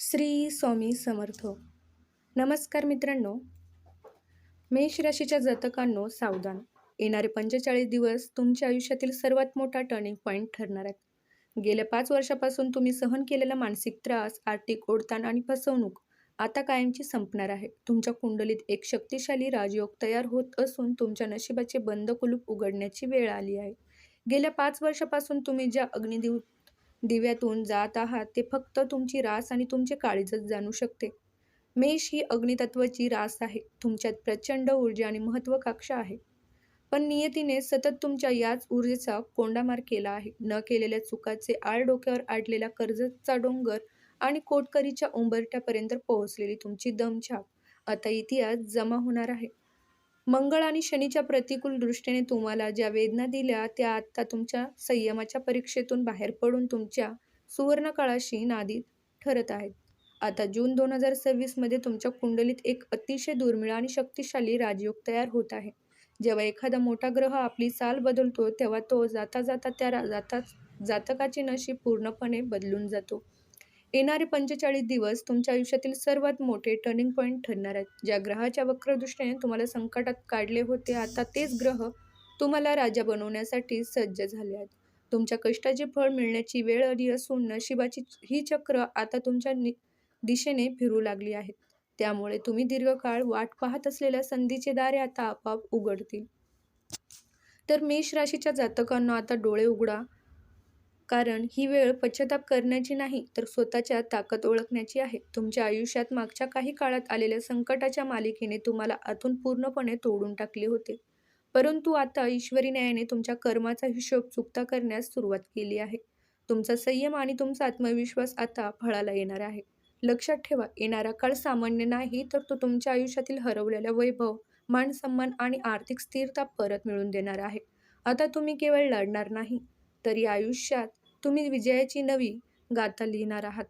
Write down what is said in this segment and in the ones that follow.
श्री स्वामी समर्थ. नमस्कार मित्रांनो. मेष राशीच्या जातकांनो सावधान. येणारे 45 दिवस तुमच्या आयुष्यातील सर्वात मोठा टर्निंग पॉइंट ठरणार आहेत. गेल्या 5 वर्षापासून तुम्ही सहन केलेला मानसिक त्रास, आर्थिक ओढताण आणि फसवणूक आता कायमची संपणार आहे. तुमच्या कुंडलीत एक शक्तिशाली राजयोग तयार होत असून तुमच्या नशिबाचे बंद कुलूप उघडण्याची वेळ आली आहे. गेल्या 5 वर्षापासून तुम्ही ज्या दिव्यातून जात आहात ते फक्त तुमची रास आणि तुमचे काळीजच जाणू शकते. मेष ही अग्नितत्वाची रास आहे. तुमच्यात प्रचंड ऊर्जा आणि महत्वाकांक्षा आहे. पण नियतीने सतत तुमच्या याच ऊर्जेचा कोंडामार केला आहे. न केलेल्या चुकाचे आळ डोक्यावर आडलेला कर्जाचा डोंगर आणि कोटकरीच्या उंबरठ्यापर्यंत पोहोचलेली तुमची दमछाक आता इतिहास जमा होणार आहे. मंगळ आणि शनीच्या प्रतिकूल दृष्टीने तुम्हाला ज्या वेदना दिल्या त्या आता तुमच्या संयमाच्या परीक्षेतून बाहेर पडून तुमच्या सुवर्णकाळाशी नादी ठरत आहेत. आता जून 2026 मध्ये तुमच्या कुंडलीत एक अतिशय दुर्मिळ आणि शक्तिशाली राजयोग तयार होत आहे. जेव्हा एखादा मोठा ग्रह आपली चाल बदलतो तेव्हा तो जाता जाता त्या जातकाचे नशीब पूर्णपणे बदलून जातो. येणारे 45 दिवस तुमच्या आयुष्यातील सर्वात मोठे टर्निंग पॉइंट ठरणार आहेत. ज्या ग्रहाच्या वक्रदृष्टीने तुम्हाला संकटात काढले होते आता तेच ग्रह तुम्हाला राजा बनवण्यासाठी सज्ज झाले आहेत. तुमच्या कष्टाचे फळ मिळण्याची वेळ आली असून नशिबाची ही चक्र आता तुमच्या दिशेने फिरू लागली आहेत. त्यामुळे तुम्ही दीर्घकाळ वाट पाहत असलेल्या संधीचे दारे आता आपोआप उघडतील. तर मेष राशीच्या जातकांना आता डोळे उघडा, कारण ही वेळ पश्चाताप करण्याची नाही तर स्वतःच्या ताकद ओळखण्याची आहे. तुमच्या आयुष्यात मागच्या काही काळात आलेल्या संकटाच्या मालिकेने तुम्हाला आतून पूर्णपणे तोडून टाकले होते. परंतु आता ईश्वरी न्यायाने तुमच्या कर्माचा हिशोब चुकता करण्यास सुरुवात केली आहे. तुमचा संयम आणि तुमचा आत्मविश्वास आता फळाला येणार आहे. लक्षात ठेवा, येणारा काळ सामान्य नाही तर तो तुमच्या आयुष्यातील हरवलेला वैभव, मान सन्मान आणि आर्थिक स्थिरता परत मिळवून देणार आहे. आता तुम्ही केवळ लढणार नाही तर या आयुष्यात तुम्ही विजयाची नवी गाथा लिहिणार आहात.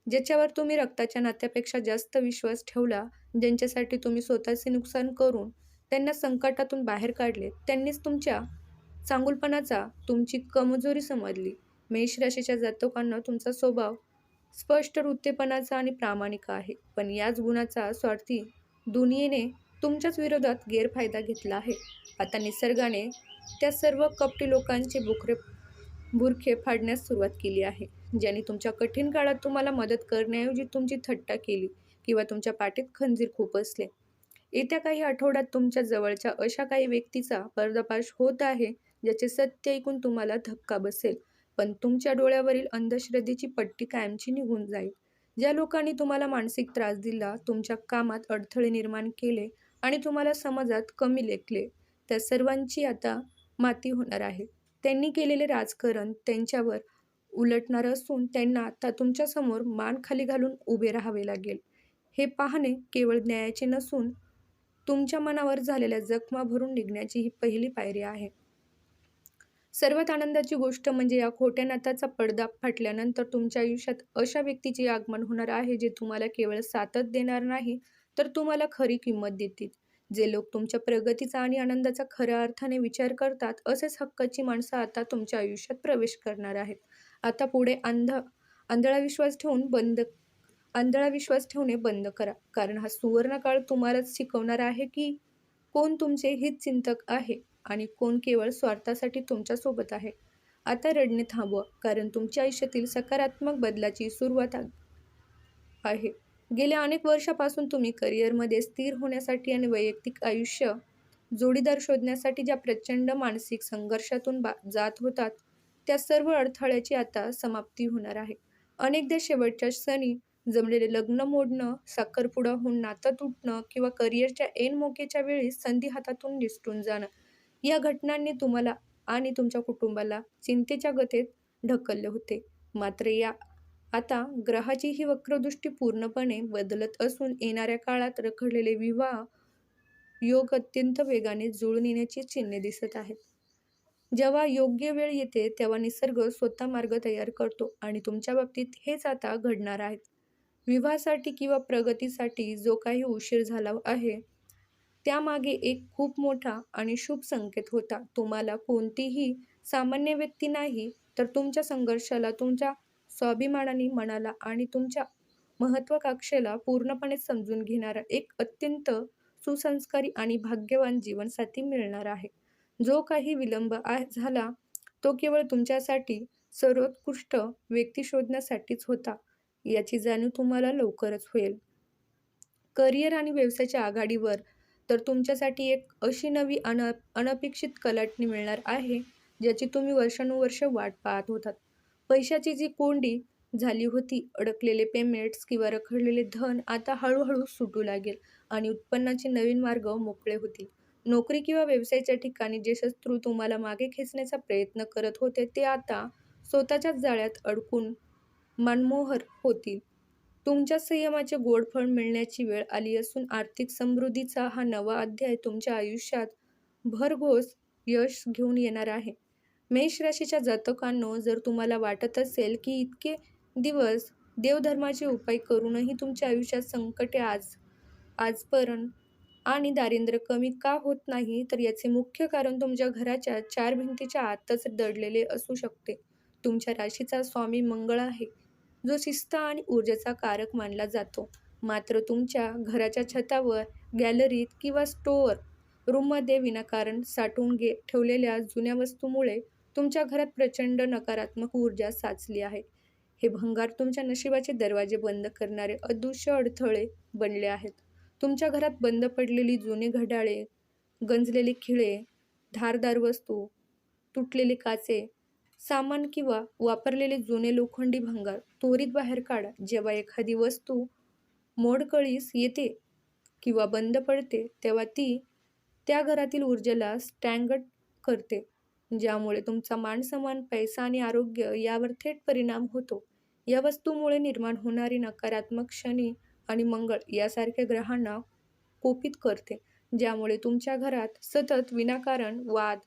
ज्याच्यावर तुम्ही रक्ताच्या नात्यापेक्षा जास्त विश्वास ठेवला, ज्यांच्यासाठी तुम्ही स्वतःचे नुकसान करून त्यांना संकटातून बाहेर काढले, त्यांनीच तुमच्या चांगुलपणाचा तुमची कमजोरी समजली. मेष राशीच्या जातकांना तुमचा स्वभाव स्पष्ट, वृत्तीपणाचा आणि प्रामाणिक आहे. पण याच गुणाचा स्वार्थी दुनियेने तुमच्याच विरोधात गैरफायदा घेतला आहे. आता निसर्गाने त्या सर्व कपटी लोकांचे बुरखे फाडण्यास सुरुवात केली आहे, ज्यांनी तुमच्या कठीण काळात तुम्हाला मदत करण्याऐवजी तुमची थट्टा केली किंवा तुमच्या पाठीत खंजीर खुपसले. येत्या काही आठवड्यात तुमच्या जवळच्या अशा काही व्यक्तीचा पर्दाफाश होत आहे ज्याचे सत्य ऐकून तुम्हाला धक्का बसेल, पण तुमच्या डोळ्यावरील अंधश्रद्धेची पट्टी कायमची निघून जाईल. ज्या लोकांनी तुम्हाला मानसिक त्रास दिला, तुमच्या कामात अडथळे निर्माण केले आणि तुम्हाला समाजात कमी लेखले, त्या सर्वांची आता माती होणार आहे. त्यांनी केलेले राजकारण त्यांच्यावर उलटणार असून त्यांना आता तुमच्यासमोर मान खाली घालून उभे राहावे लागेल. हे पाहणे केवळ न्यायाचे नसून तुमच्या मनावर झालेल्या जखमा भरून निघण्याची ही पहिली पायरी आहे. सर्वात आनंदाची गोष्ट म्हणजे या खोट्या नात्याचा पडदा फाटल्यानंतर तुमच्या आयुष्यात अशा व्यक्तीचे आगमन होणार आहे जे तुम्हाला केवळ साथच देणार नाही तर तुम्हाला खरी किंमत देतील. जे लोक तुमच्या प्रगतीचा आणि आनंदाचा खऱ्या अर्थाने विचार करतात, असेच हक्काची माणसं आता तुमच्या आयुष्यात प्रवेश करणार आहेत. आता पुढे आंधळा विश्वास ठेवणे बंद करा, कारण हा सुवर्णकाळ तुम्हालाच शिकवणार आहे की कोण तुमचे हितचिंतक आहे आणि कोण केवळ स्वार्थासाठी तुमच्या सोबत आहे. आता रडणे थांबवा, कारण तुमच्या आयुष्यातील सकारात्मक बदलाची सुरुवात आहे. गेल्या अनेक वर्षापासून तुम्ही करिअरमध्ये स्थिर होण्यासाठी आणि वैयक्तिक आयुष्य जोडीदार शोधण्यासाठी ज्या प्रचंड मानसिक संघर्षातून जात होतात, त्या सर्व अडथळ्याची आता समाप्ती होणार आहे. अनेकदा शेवटच्या क्षणी जमलेले लग्न मोडणं, साखरपुडा होऊन नातं तुटणं किंवा करिअरच्या ऐन मोकेच्या वेळी संधी हातातून निसटून जाणं, या घटनांनी तुम्हाला आणि तुमच्या कुटुंबाला चिंतेच्या गतेत ढकलले होते. मात्र आता ग्रहाची ही वक्रदृष्टी पूर्णपणे बदलत असून येणाऱ्या काळात रखडलेले विवाह योग अत्यंत वेगाने जुळून येण्याची चिन्हे दिसत आहेत. जेव्हा योग्य वेळ येते तेव्हा निसर्ग स्वतः मार्ग तयार करतो आणि तुमच्या बाबतीत हेच आता घडणार आहे. विवाहासाठी किंवा प्रगतीसाठी जो काही उशीर झाला आहे त्यामागे एक खूप मोठा आणि शुभ संकेत होता. तुम्हाला कोणतीही सामान्य व्यक्ती नाही तर तुमच्या संघर्षाला, तुमच्या स्वाभिमानाने, मनाला आणि तुमच्या महत्वाकांक्षेला पूर्णपणे समजून घेणारा एक अत्यंत सुसंस्कारी आणि भाग्यवान जीवनसाथी मिळणार आहे. जो काही विलंब झाला तो केवळ तुमच्यासाठी सर्वोत्कृष्ट व्यक्ती शोधण्यासाठीच होता, याची जाणीव तुम्हाला लवकरच होईल. करिअर आणि व्यवसायाच्या आघाडीवर तर तुमच्यासाठी एक अशी नवी अनपेक्षित कलाटणी मिळणार आहे, ज्याची तुम्ही वर्षानुवर्ष वाट पाहत होतात. पैशाची जी कोंडी झाली होती, अडकलेले पेमेंट्स किंवा रखडलेले धन आता हळूहळू सुटू लागेल आणि उत्पन्नाचे नवीन मार्ग मोकळे होतील. नोकरी किंवा व्यवसायाच्या ठिकाणी जे शत्रू तुम्हाला मागे खेचण्याचा प्रयत्न करत होते, ते आता स्वतःच्याच जाळ्यात अडकून मनमोहर होतील. तुमच्या संयमाचे गोड फळ मिळण्याची वेळ आली असून आर्थिक समृद्धीचा हा नवा अध्याय तुमच्या आयुष्यात भरघोस यश घेऊन येणार आहे. मेष राशीच्या जातकांनो, जर तुम्हाला वाटत असेल की इतके दिवस देवधर्माचे उपाय करूनही तुमच्या आयुष्यात संकटे आजपर्यंत आणि दारिद्र्य कमी का होत नाही, तर याचे मुख्य कारण तुमच्या घराच्या चार भिंतीच्या आतच दडलेले असू शकते. तुमच्या राशीचा स्वामी मंगळ आहे, जो शिस्त आणि ऊर्जेचा कारक मानला जातो. मात्र तुमच्या घराच्या छतावर, गॅलरीत किंवा स्टोअर रूममध्ये विनाकारण साठवून ठेवलेल्या जुन्या वस्तूमुळे तुमच्या घरात प्रचंड नकारात्मक ऊर्जा साचली आहे. हे भंगार तुमच्या नशिबाचे दरवाजे बंद करणारे अदृश्य अडथळे बनले आहेत. तुमच्या घरात बंद पडलेली जुनी घड्याळे, गंजलेले खिळे, धारदार वस्तू, तुटलेले काचे सामान किंवा वापरलेले जुने लोखंडी भंगार त्वरित बाहेर काढा. जेव्हा एखादी वस्तू मोडकळीस येते किंवा बंद पडते, तेव्हा ती त्या घरातील ऊर्जेला स्टॅग्नट करते, ज्यामुळे तुमचा मानसन्मान, पैसा आणि आरोग्य यावर थेट परिणाम होतो. या वस्तूमुळे निर्माण होणारी नकारात्मक शनी आणि मंगळ यासारख्या ग्रहांना कोपित करते, ज्यामुळे तुमच्या घरात सतत विनाकारण वाद,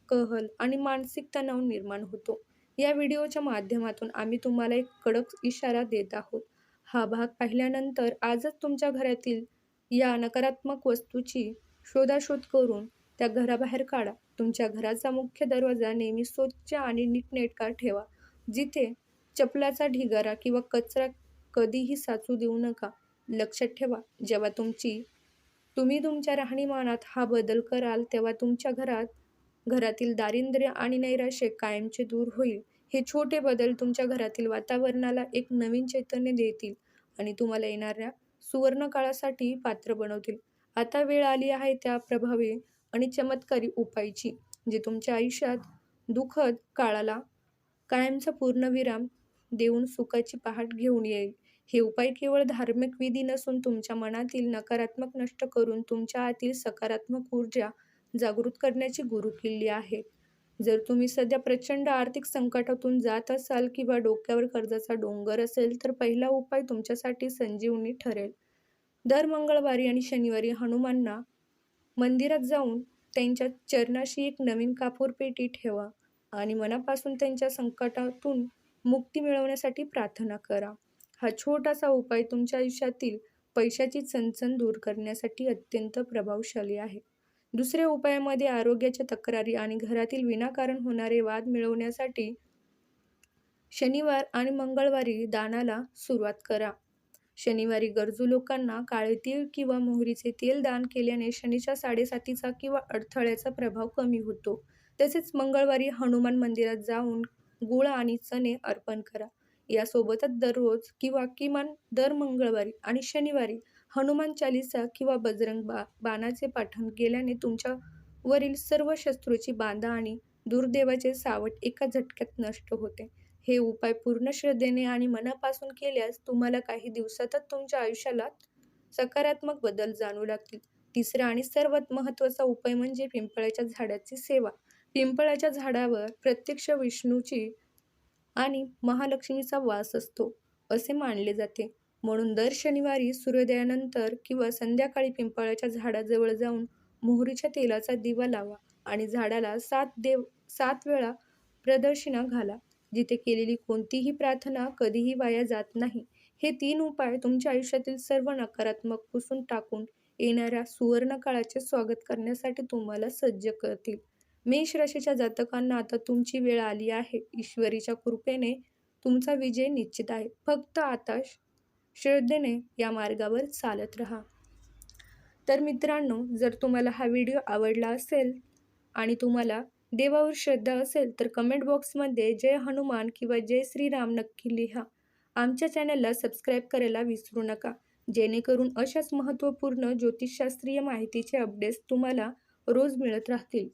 कलह आणि मानसिक तणाव निर्माण होतो. या व्हिडिओच्या माध्यमातून आम्ही तुम्हाला एक कडक इशारा देत आहोत. हा भाग पाहिल्यानंतर आजच तुमच्या घरातील या नकारात्मक वस्तूची शोधाशोध करून त्या घराबाहेर काढा. तुमच्या घराचा मुख्य दरवाजा नेहमी स्वच्छ आणि नीटनेटका ठेवा. जिथे चपलाचा ढिगारा किंवा कचरा कधीही साचू देऊ नका. लक्षात ठेवा, जेव्हा तुम्ही तुमच्या राहणीमानात हा बदल कराल, तेव्हा तुमच्या घरातील दारिद्र्य आणि नैराश्य कायमचे दूर होईल. हे छोटे बदल तुमच्या घरातील वातावरणाला एक नवीन चैतन्य देतील आणि तुम्हाला येणाऱ्या सुवर्ण काळासाठी पात्र बनवतील. आता वेळ आली आहे त्या प्रभावी आणि चमत्कारी उपायाची, जे तुमच्या आयुष्यात दुःखद काळाला कायमचा पूर्णविराम देऊन सुखाची पहाट घेऊन येईल. हे उपाय केवळ धार्मिक विधी नसून तुमच्या मनातील नकारात्मक नष्ट करून तुमच्या आतील सकारात्मक ऊर्जा जागृत करण्याची गुरुकिल्ली आहेत. जर तुम्ही सध्या प्रचंड आर्थिक संकटातून जात असाल किंवा डोक्यावर कर्जाचा डोंगर असेल, तर पहिला उपाय तुमच्यासाठी संजीवनी ठरेल. दर मंगळवारी आणि शनिवारी हनुमानांना मंदिरात जाऊन त्यांच्या चरणाशी एक नवीन कापूर पेटी ठेवा आणि मनापासून त्यांच्या संकटातून मुक्ती मिळवण्यासाठी प्रार्थना करा. हा छोटासा उपाय तुमच्या आयुष्यातील पैशाची चणचण दूर करण्यासाठी अत्यंत प्रभावशाली आहे. दुसऱ्या उपायामध्ये आरोग्याच्या तक्रारी आणि घरातील विनाकारण होणारे वाद मिळवण्यासाठी शनिवार आणि मंगळवारी दानाला सुरुवात करा. शनिवारी गरजू लोकांना काळे तीळ किंवा मोहरीचे तेल दान केल्याने शनीच्या साडेसातीचा किंवा अडथळ्याचा प्रभाव कमी होतो. तसेच मंगळवारी हनुमान मंदिरात जाऊन गुळ आणि चणे अर्पण करा. यासोबतच दररोज किंवा किमान दर मंगळवारी आणि शनिवारी हनुमान चालीसा किंवा बजरंग बाणाचे पाठण केल्याने तुमच्यावरील सर्व शत्रूची बाधा आणि दुर्दैवाचे सावट एका झटक्यात नष्ट होते. हे उपाय पूर्ण श्रद्धेने आणि मनापासून केल्यास तुम्हाला काही दिवसातच तुमच्या आयुष्याला सकारात्मक बदल जाणवू लागतील. तिसरा आणि सर्वात महत्त्वाचा उपाय म्हणजे पिंपळाच्या झाडाची सेवा. पिंपळाच्या झाडावर प्रत्यक्ष विष्णूची आणि महालक्ष्मीचा वास असतो असे मानले जाते. म्हणून दर शनिवारी सूर्योदयानंतर किंवा संध्याकाळी पिंपळाच्या झाडाजवळ जाऊन मोहरीच्या तेलाचा दिवा लावा आणि झाडाला 7 वेळा प्रदक्षिणा घाला. जिथे केलेली कोणतीही प्रार्थना कधीही वाया जात नाही. हे 3 उपाय तुमच्या आयुष्यातील सर्व नकारात्मक पुसून टाकून येणाऱ्या सुवर्ण काळाचे स्वागत करण्यासाठी तुम्हाला सज्ज करतील. मेष राशीच्या जातकांना आता तुमची वेळ आली आहे. ईश्वरीच्या कृपेने तुमचा विजय निश्चित आहे. फक्त श्रद्धेने या मार्गावर चालत राहा. तर मित्रांनो, जर तुम्हाला हा व्हिडिओ आवडला असेल आणि तुम्हाला देवावर श्रद्धा असेल तर कमेंट बॉक्समध्ये जय हनुमान किंवा जय श्रीराम नक्की लिहा. आमच्या चॅनलला सबस्क्राईब करायला विसरू नका, जेणेकरून अशाच महत्त्वपूर्ण ज्योतिषशास्त्रीय माहितीचे अपडेट्स तुम्हाला रोज मिळत राहतील.